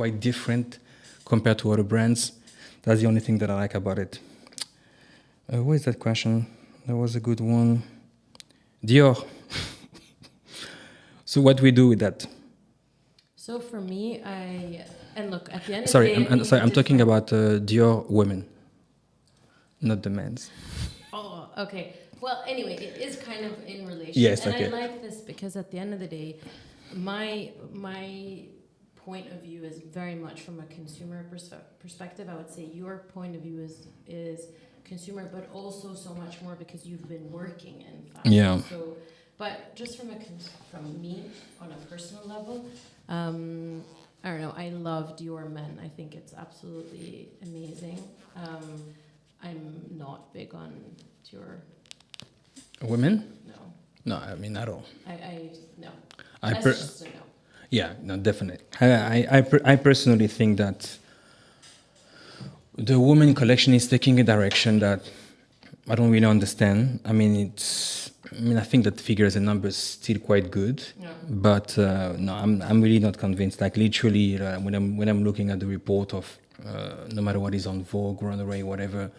quite different compared to other brands. That's the only thing that I like about it. What is that question? That was a good one. Dior. So what we do with that? So for me, and look, at the end Sorry, of the day, I'm talking about Dior women, not the men's. Oh, okay. Well, anyway, it is kind of in relation. Yes, and okay. I like this because at the end of the day, my point of view is very much from a consumer perspective. I would say your point of view is consumer, but also so much more because you've been working in fashion. Yeah. So, but just from me on a personal level, I don't know. I love Dior Men. I think it's absolutely amazing. I'm not big on Dior. Women? No. No, I mean at all. No. I That's per- just a no. Yeah, no, definitely. I personally think that the women collection is taking a direction that I don't really understand. I mean, I think that figures and numbers still quite good, Yeah. but no, I'm really not convinced. Like literally, when I'm looking at the report of no matter what is on Vogue, Runaway, whatever,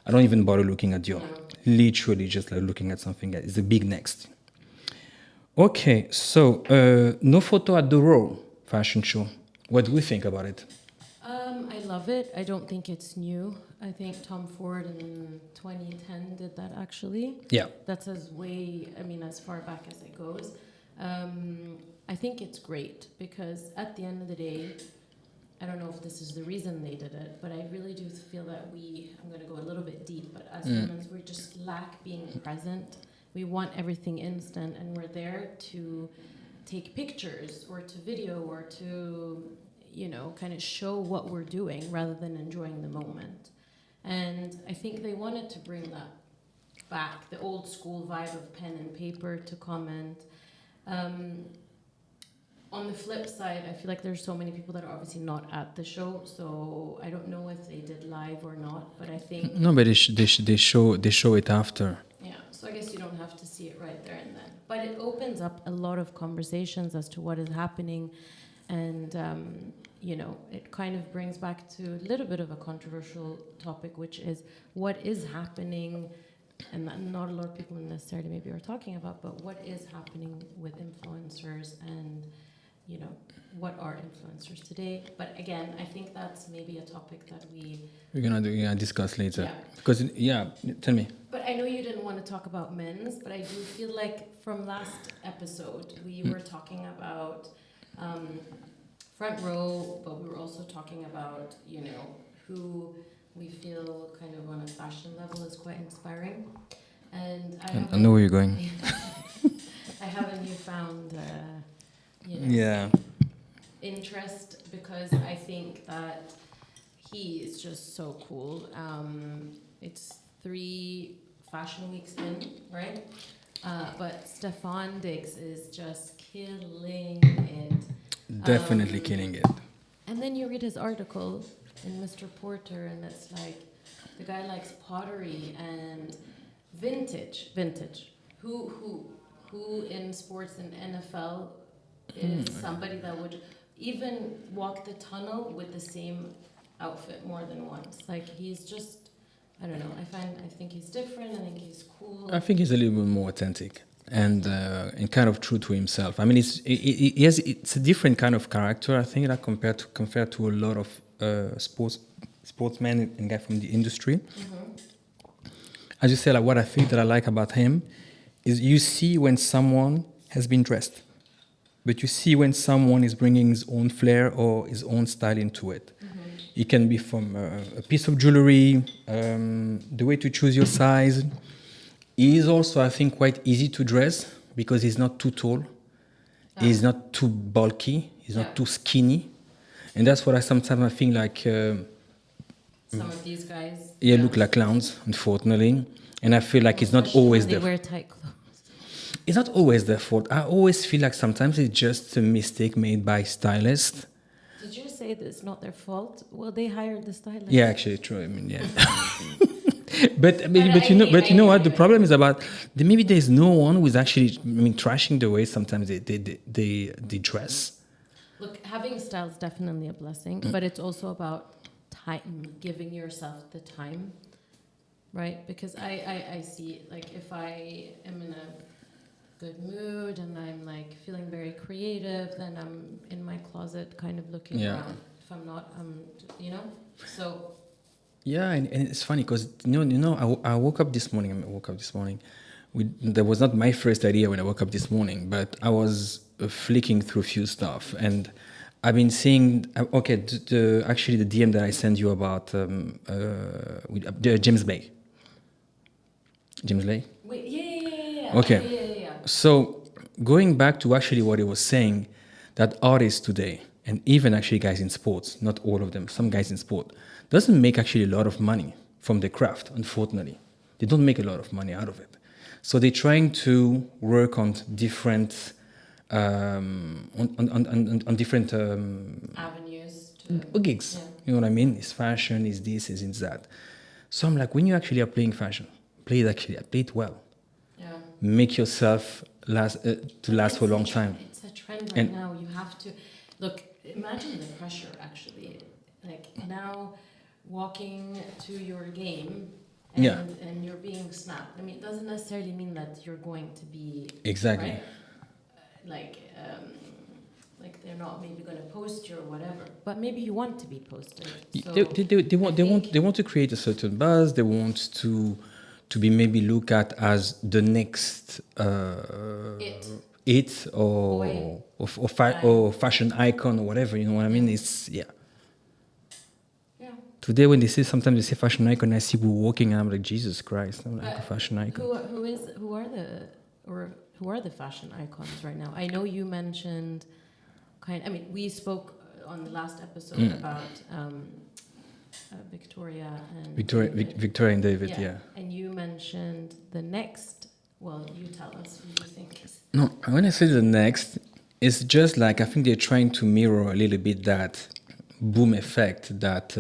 I don't even bother looking at Dior. No. Literally, just like looking at something that is a big next. Okay, so no photo at the Raw fashion show. What do we think about it? I love it. I don't think it's new. I think Tom Ford in 2010 did that actually. Yeah. That's as far back as it goes. I think it's great because at the end of the day, I don't know if this is the reason they did it, but I really do feel that I'm going to go a little bit deep, but as humans, we just lack being present. We want everything instant, and we're there to take pictures or to video or to, kind of show what we're doing rather than enjoying the moment. And I think they wanted to bring that back, the old school vibe of pen and paper to comment. On the flip side, I feel like there's so many people that are obviously not at the show, so I don't know if they did live or not, but I think... No, but they show it after. Yeah, so I guess you don't have to see it right there and then. But it opens up a lot of conversations as to what is happening, and, it kind of brings back to a little bit of a controversial topic, which is what is happening, and that not a lot of people necessarily maybe are talking about, but what is happening with influencers and... what are influencers today? But again, I think that's maybe a topic that we're gonna discuss later. Yeah. Because tell me. But I know you didn't want to talk about men's, but I do feel like from last episode we were talking about front row, but we were also talking about who we feel kind of on a fashion level is quite inspiring. And I know where you're going. I have a newfound. Interest because I think that he is just so cool. It's 3 fashion weeks in, right? But Stefan Diggs is just killing it. Definitely killing it. And then you read his article in Mr. Porter, and it's like the guy likes pottery and vintage. Who in sports and NFL is somebody that would even walk the tunnel with the same outfit more than once. Like he's just, I don't know. I think he's different. I think he's cool. I think he's a little bit more authentic and kind of true to himself. I mean, it's a different kind of character. I think that compared to a lot of sportsmen and guys from the industry. Mm-hmm. As you say, like what I think that I like about him is you see when someone has been dressed. But you see when someone is bringing his own flair or his own style into it. Mm-hmm. It can be from a piece of jewelry, the way to choose your size. He is also, I think, quite easy to dress because he's not too tall. He's not too bulky. He's not too skinny. And that's what I sometimes think like... some of these guys... look like clowns, unfortunately. And I feel like it's not always there. They wear tight clothes. It's not always their fault. I always feel like sometimes it's just a mistake made by stylists. Did you say that it's not their fault? Well, they hired the stylist. Yeah, actually, true. I mean, yeah. but you know what? The problem is about maybe there's no one who's actually trashing the way sometimes they dress. Look, having style is definitely a blessing, but it's also about time, giving yourself the time, right? Because I see, like, if I am in a good mood and I'm like feeling very creative, then I'm in my closet kind of looking Yeah. around. If I'm not, you know? So, Yeah, and it's funny because I woke up this morning. That was not my first idea when I woke up this morning, but I was flicking through a few stuff, and I've been seeing. Okay, actually the DM that I sent you about James Blake. James Blake. wait, yeah. Okay. Yeah. So going back to actually what he was saying, that artists today, and even actually guys in sports, not all of them, some guys in sport, doesn't make actually a lot of money from the craft, unfortunately. They don't make a lot of money out of it. So they're trying to work on different on different Avenues to, gigs. yeah. You know what I mean? It's fashion, it's this, it's that. So I'm like, when you actually are playing fashion, play it well. Yeah. Make yourself last for a long time. It's a trend right And- now. You have to look. Imagine the pressure. Actually, like now, walking to your game, and, Yeah. and you're being snapped. I mean, it doesn't necessarily mean that you're going to be Exactly. right? Like they're not maybe going to post you or whatever, but maybe you want to be posted. So They want to create a certain buzz. They want to be maybe looked at as the next it Boy. or fashion icon or whatever. You know what I mean? It's Yeah. Today when sometimes they say fashion icon, I see people walking and I'm like, Jesus Christ, I'm like a fashion icon. Who are the fashion icons right now? I know you mentioned we spoke on the last episode about Victoria and David. Victoria and David, yeah. And you mentioned the next. Well, you tell us who you think is. No, when I say the next, it's just like I think they're trying to mirror a little bit that boom effect that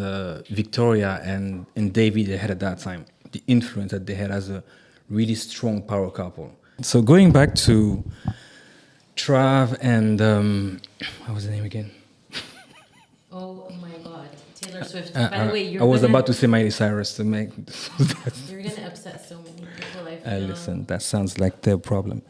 Victoria and David they had at that time. The influence that they had as a really strong power couple. So going back to Trav and what was the name again? Oh my God, Taylor Swift. By the way, I was about to say Miley Cyrus to make. You're gonna upset so many people. I feel. Listen, that sounds like their problem.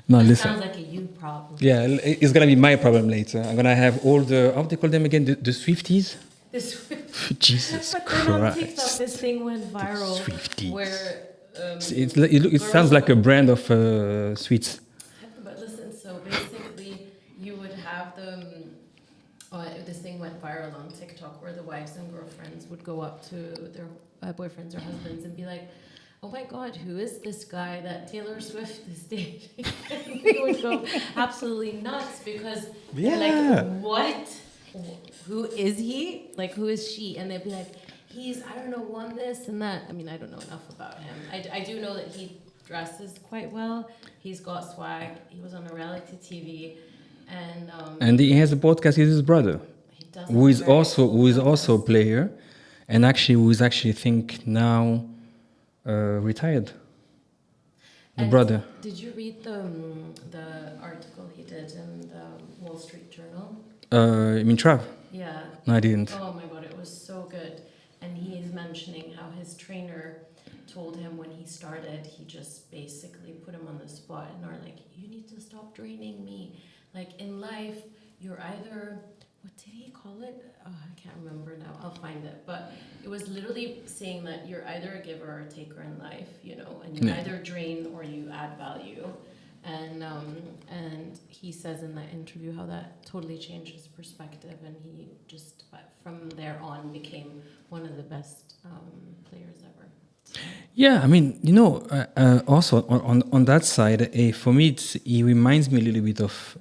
No, That listen. sounds like a you problem. Yeah, it's gonna be my problem later. I'm gonna have all the how do they call them again? The Swifties. The Swift. Jesus But then on Christ. TikTok, this thing went viral Swifties. where. It sounds like a brand of sweets. But listen, so basically, you would have this thing went viral on TikTok where the wives and girlfriends would go up to their boyfriends or husbands and be like, "Oh my God, who is this guy that Taylor Swift is dating?" And they would go absolutely nuts because they're like, "What? Who is he? Like, who is she?" And they'd be like, "He's, I don't know, one this and that." I mean, I don't know enough about him. I do know that he dresses quite well. He's got swag. He was on a reality TV, And he has a podcast with his brother, he does. who is also a player, and who is think now retired. The brother. Did you read the article he did in the Wall Street Journal? I mean Trav. Yeah. No, I didn't. Oh my God, it was so good. And he is mentioning how his trainer told him when he started, he just basically put him on the spot and are like, "You need to stop draining me. Like in life, you're either," what did he call it? Oh, I can't remember now. I'll find it. But it was literally saying that you're either a giver or a taker in life, you know, and you either drain or you add value. And he says in that interview how that totally changed his perspective, and he just from there on became one of the best players ever. Yeah, I mean, also on that side, for me, he reminds me a little bit of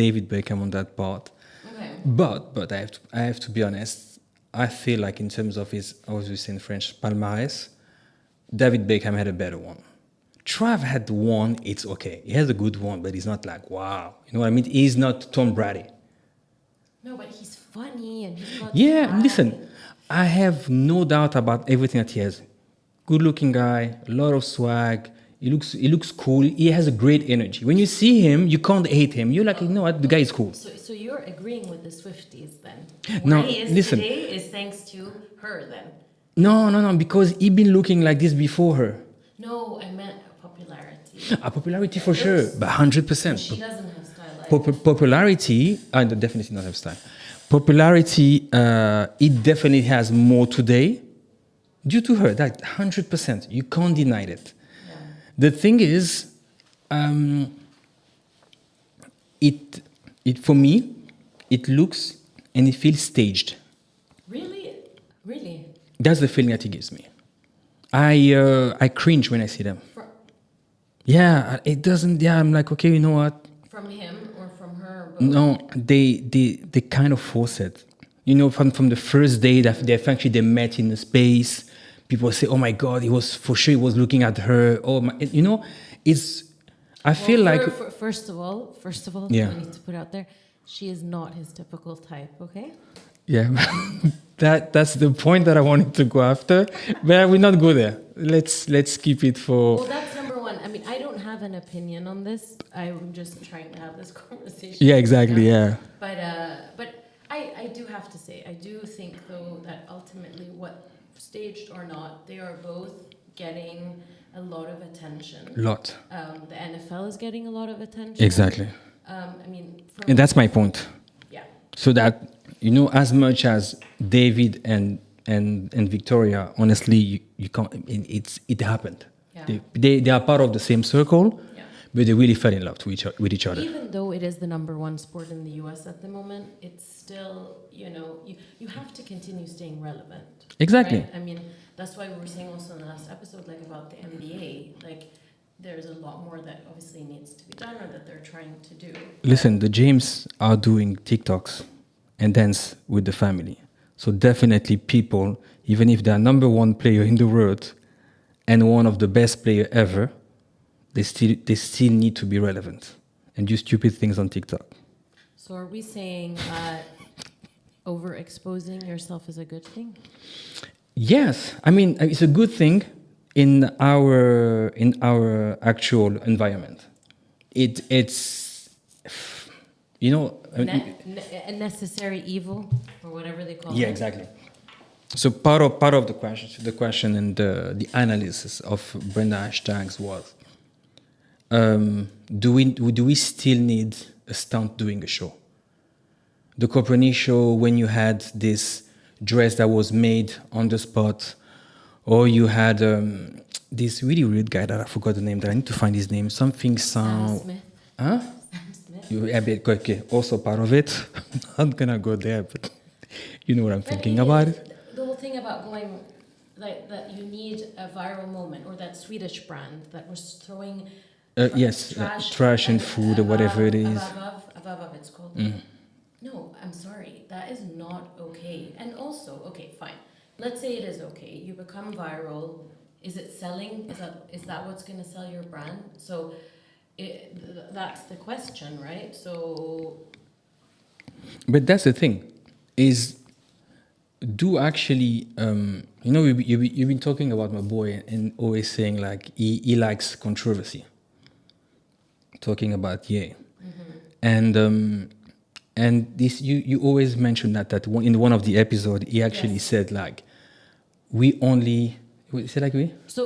David Beckham on that part. Okay. But I have to be honest. I feel like in terms of his, as we say in French, palmarès, David Beckham had a better one. Trav had one. It's okay. He has a good one, but he's not like wow. You know what I mean? He's not Tom Brady. No, but he's funny and he's got Yeah, listen. I have no doubt about everything that he has. Good-looking guy, a lot of swag. He looks cool. He has a great energy. When you see him, you can't hate him. You're like, you know what, the guy is cool. So you're agreeing with the Swifties then? No, Where he is listen. today is thanks to her then? No, because he been looking like this before her. No, I meant popularity. A popularity for sure, but 100%. She doesn't have style. Popularity, I definitely not have style. Popularity, it definitely has more today due to her. That 100%. You can't deny it. Yeah. The thing is, it for me, it looks and it feels staged. Really? That's the feeling that it gives me. I cringe when I see them. Yeah, it doesn't. Yeah, I'm like, okay, you know what? From him or from her? Both? No, they kind of force it. You know, from the first day that they met in the space, people say, "Oh my God, he was for sure he was looking at her." Oh my, you know, it's. I feel like first of all, Yeah. I need to put out there, she is not his typical type. Okay. yeah, that's the point that I wanted to go after, but I will not go there. Let's keep it for. Well, that's number one. I mean, I don't have an opinion on this. I'm just trying to have this conversation. Yeah, exactly. Yeah. But I do have to say, I do think though that ultimately, what staged or not, they are both getting a lot of attention. Lot. The NFL is getting a lot of attention. Exactly. I mean, And that's my point. Yeah. So that, you know, as much as David and Victoria, honestly, you can't. It happened. Yeah. They are part of the same circle, Yeah. but they really fell in love with each other. Even though it is the number one sport in the U.S. at the moment, it's still, you know, you have to continue staying relevant. Exactly. Right? I mean, that's why we were saying also in the last episode, like about the NBA, like there's a lot more that obviously needs to be done or that they're trying to do. Listen, the James are doing TikToks and dance with the family. So definitely people, even if they're number one player in the world and one of the best player ever, they still need to be relevant and do stupid things on TikTok. So are we saying that overexposing yourself is a good thing? Yes, I mean it's a good thing in our actual environment. It's you know A necessary evil, or whatever they call it. yeah, exactly. So part of the question and the analysis of Brenda hashtags was do we still need a stunt doing a show? The Copernic show, when you had this dress that was made on the spot, or you had this really weird guy that I forgot the name, that I need to find his name, something Sam Smith. Huh? Sam Smith. Okay, also part of it. I'm not gonna go there, but you know what I'm thinking But about it. The whole thing about going, like, that you need a viral moment, or that Swedish brand that was throwing Yes, trash and food or whatever it is. Above, it's called. No, I'm sorry, that is not okay. And also, okay, fine. Let's say it is okay. You become viral. Is it selling? Is that what's going to sell your brand? So that's the question, right? So. But that's the thing, is do actually, you know, you've been talking about my boy and always saying like he likes controversy. Talking about Ye. And this you always mention that in one of the episodes he actually said like we only. Say like we? So